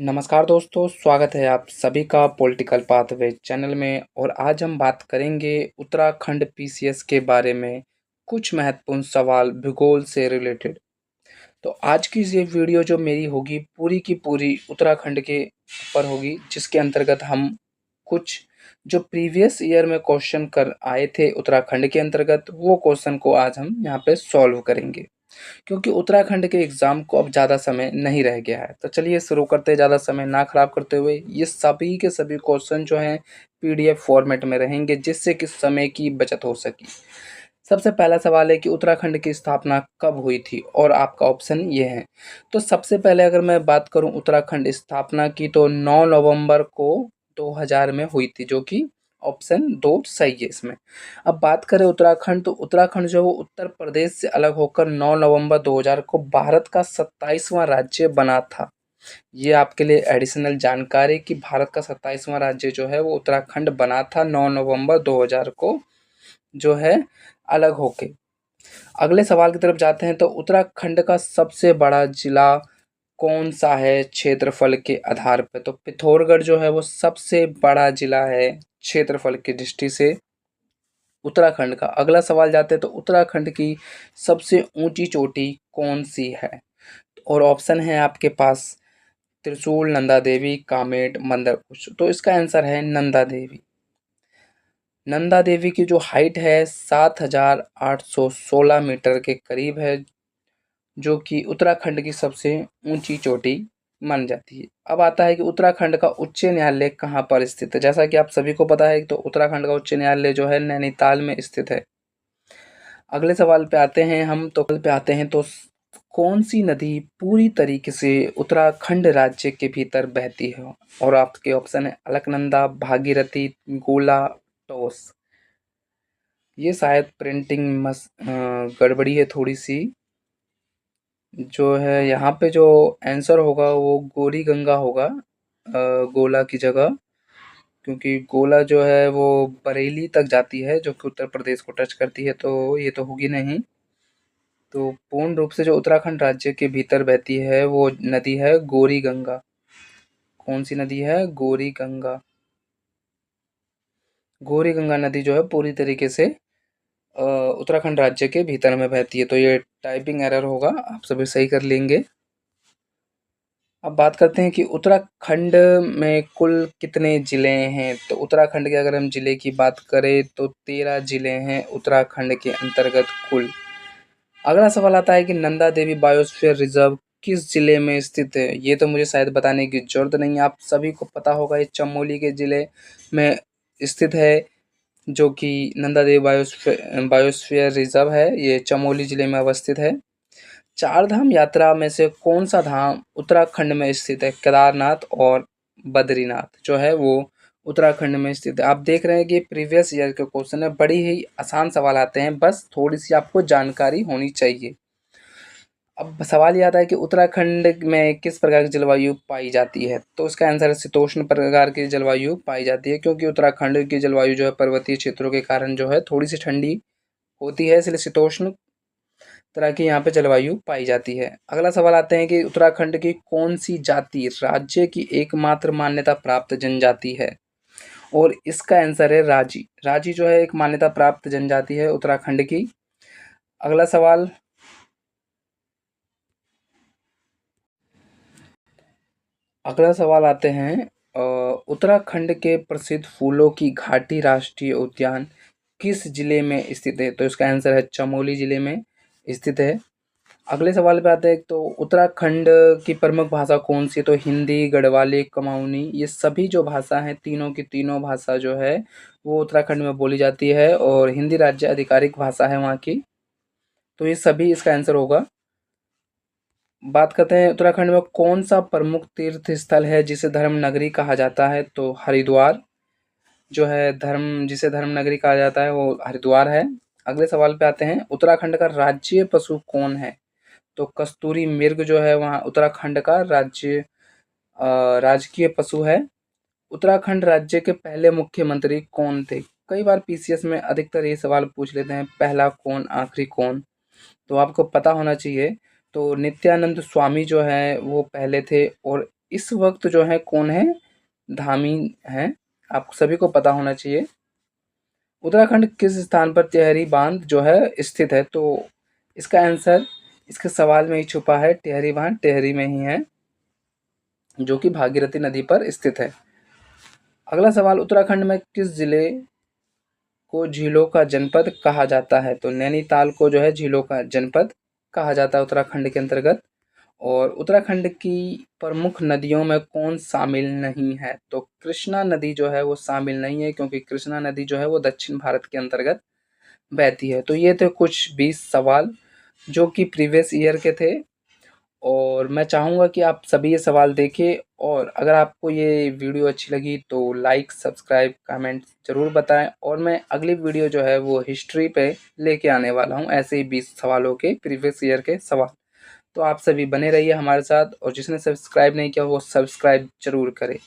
नमस्कार दोस्तों, स्वागत है आप सभी का पॉलिटिकल पाथवे चैनल में। और आज हम बात करेंगे उत्तराखंड पीसीएस के बारे में, कुछ महत्वपूर्ण सवाल भूगोल से रिलेटेड। तो आज की ये वीडियो जो मेरी होगी पूरी की पूरी उत्तराखंड के ऊपर होगी, जिसके अंतर्गत हम कुछ जो प्रीवियस ईयर में क्वेश्चन कर आए थे उत्तराखंड के अंतर्गत, वो क्वेश्चन को आज हम यहाँ पे सॉल्व करेंगे, क्योंकि उत्तराखंड के एग्ज़ाम को अब ज़्यादा समय नहीं रह गया है। तो चलिए शुरू करते हैं, ज़्यादा समय ना ख़राब करते हुए। ये सभी के सभी क्वेश्चन जो हैं पीडीएफ फॉर्मेट में रहेंगे, जिससे कि समय की बचत हो सके। सबसे पहला सवाल है कि उत्तराखंड की स्थापना कब हुई थी, और आपका ऑप्शन ये है। तो सबसे पहले अगर मैं बात करूं उत्तराखंड स्थापना की, तो 9 नवंबर को 2000 में हुई थी, जो कि ऑप्शन 2 सही है इसमें। अब बात करें उत्तराखंड, तो उत्तराखंड जो है वो उत्तर प्रदेश से अलग होकर 9 नवंबर 2000 को भारत का 27वां राज्य बना था। ये आपके लिए एडिशनल जानकारी कि भारत का 27वां राज्य जो है वो उत्तराखंड बना था 9 नवंबर 2000 को, जो है अलग होके। अगले सवाल की तरफ जाते हैं, तो उत्तराखंड का सबसे बड़ा जिला कौन सा है क्षेत्रफल के आधार पर? तो पिथौरागढ़ जो है वो सबसे बड़ा जिला है क्षेत्रफल की दृष्टि से उत्तराखंड का। अगला सवाल जाते हैं, तो उत्तराखंड की सबसे ऊंची चोटी कौन सी है? और ऑप्शन है आपके पास त्रिशूल, नंदा देवी, कामेट, मंदरकुश। तो इसका आंसर है नंदा देवी। नंदा देवी की जो हाइट है 7816 मीटर के करीब है, जो कि उत्तराखंड की सबसे ऊंची चोटी मानी जाती है। अब आता है कि उत्तराखंड का उच्च न्यायालय कहाँ पर स्थित है। जैसा कि आप सभी को पता है, तो उत्तराखंड का उच्च न्यायालय जो है नैनीताल में स्थित है। अगले सवाल पे आते हैं हम, तो कल पे आते हैं, तो कौन सी नदी पूरी तरीके से उत्तराखंड राज्य के भीतर बहती है? और आपके ऑप्शन है अलकनंदा, भागीरथी, गोला, टोस। ये शायद प्रिंटिंग गड़बड़ी है थोड़ी सी। जो है यहाँ पे जो आंसर होगा वो गोरी गंगा होगा, गोला की जगह, क्योंकि गोला जो है वो बरेली तक जाती है, जो कि उत्तर प्रदेश को टच करती है, तो ये तो होगी नहीं। तो पूर्ण रूप से जो उत्तराखंड राज्य के भीतर बहती है वो नदी है गोरी गंगा। कौन सी नदी है? गोरी गंगा। गोरी गंगा नदी जो है पूरी तरीके से उत्तराखंड राज्य के भीतर में बहती है। तो ये टाइपिंग एरर होगा, आप सभी सही कर लेंगे। अब बात करते हैं कि उत्तराखंड में कुल कितने ज़िले हैं। तो उत्तराखंड के अगर हम ज़िले की बात करें, तो 13 ज़िले हैं उत्तराखंड के अंतर्गत कुल। अगला सवाल आता है कि नंदा देवी बायोस्फीयर रिजर्व किस जिले में स्थित है? ये तो मुझे शायद बताने की जरूरत नहीं है, आप सभी को पता होगा। ये चमोली के जिले में स्थित है, जो कि नंदा देवी बायोस्फीयर रिजर्व है, ये चमोली जिले में अवस्थित है। चार धाम यात्रा में से कौन सा धाम उत्तराखंड में स्थित है? केदारनाथ और बद्रीनाथ जो है वो उत्तराखंड में स्थित है। आप देख रहे हैं कि प्रीवियस ईयर के क्वेश्चन है, बड़ी ही आसान सवाल आते हैं, बस थोड़ी सी आपको जानकारी होनी चाहिए। अब सवाल ये आता है कि उत्तराखंड में किस प्रकार की जलवायु पाई जाती है? तो इसका आंसर है शीतोष्ण प्रकार की जलवायु पाई जाती है, क्योंकि उत्तराखंड की जलवायु जो है पर्वतीय क्षेत्रों के कारण जो है थोड़ी सी ठंडी होती है, इसलिए शीतोष्ण तरह की यहाँ पे जलवायु पाई जाती है। अगला सवाल आते हैं कि उत्तराखंड की कौन सी जाति राज्य की एकमात्र मान्यता प्राप्त जनजाति है? और इसका आंसर है राजी। राजी जो है एक मान्यता प्राप्त जनजाति है उत्तराखंड की। अगला सवाल, अगला सवाल आते हैं, उत्तराखंड के प्रसिद्ध फूलों की घाटी राष्ट्रीय उद्यान किस जिले में स्थित है? तो इसका आंसर है चमोली जिले में स्थित है। अगले सवाल पे आते हैं, तो उत्तराखंड की प्रमुख भाषा कौन सी है? तो हिंदी, गढ़वाली, कुमाऊनी, ये सभी जो भाषा हैं, तीनों की तीनों भाषा जो है वो उत्तराखंड में बोली जाती है, और हिंदी राज्य आधिकारिक भाषा है वहाँ की। तो ये सभी इसका आंसर होगा। बात करते हैं उत्तराखंड में कौन सा प्रमुख तीर्थ स्थल है जिसे धर्म नगरी कहा जाता है? तो हरिद्वार जो है धर्म जिसे धर्म नगरी कहा जाता है वो हरिद्वार है। अगले सवाल पे आते हैं, उत्तराखंड का राज्य पशु कौन है? तो कस्तूरी मृग जो है वहाँ उत्तराखंड का राजकीय पशु है। उत्तराखंड राज्य के पहले मुख्यमंत्री कौन थे? कई बार पीसीएस में अधिकतर ये सवाल पूछ लेते हैं, पहला कौन, आखिरी कौन, तो आपको पता होना चाहिए। तो नित्यानंद स्वामी जो है वो पहले थे, और इस वक्त जो है कौन है, धामी हैं, आप सभी को पता होना चाहिए। उत्तराखंड किस स्थान पर टिहरी बांध जो है स्थित है? तो इसका आंसर इसके सवाल में ही छुपा है, टिहरी बांध टिहरी में ही है, जो कि भागीरथी नदी पर स्थित है। अगला सवाल, उत्तराखंड में किस जिले को झीलों का जनपद कहा जाता है? तो नैनीताल को जो है झीलों का जनपद कहा जाता है उत्तराखंड के अंतर्गत। और उत्तराखंड की प्रमुख नदियों में कौन शामिल नहीं है? तो कृष्णा नदी जो है वो शामिल नहीं है, क्योंकि कृष्णा नदी जो है वो दक्षिण भारत के अंतर्गत बहती है। तो ये थे कुछ 20 सवाल जो कि प्रीवियस ईयर के थे, और मैं चाहूँगा कि आप सभी ये सवाल देखें, और अगर आपको ये वीडियो अच्छी लगी तो लाइक, सब्सक्राइब, कमेंट ज़रूर बताएं। और मैं अगली वीडियो जो है वो हिस्ट्री पे लेके आने वाला हूँ, ऐसे ही 20 सवालों के प्रीवियस ईयर के सवाल। तो आप सभी बने रहिए हमारे साथ, और जिसने सब्सक्राइब नहीं किया वो सब्सक्राइब ज़रूर करें।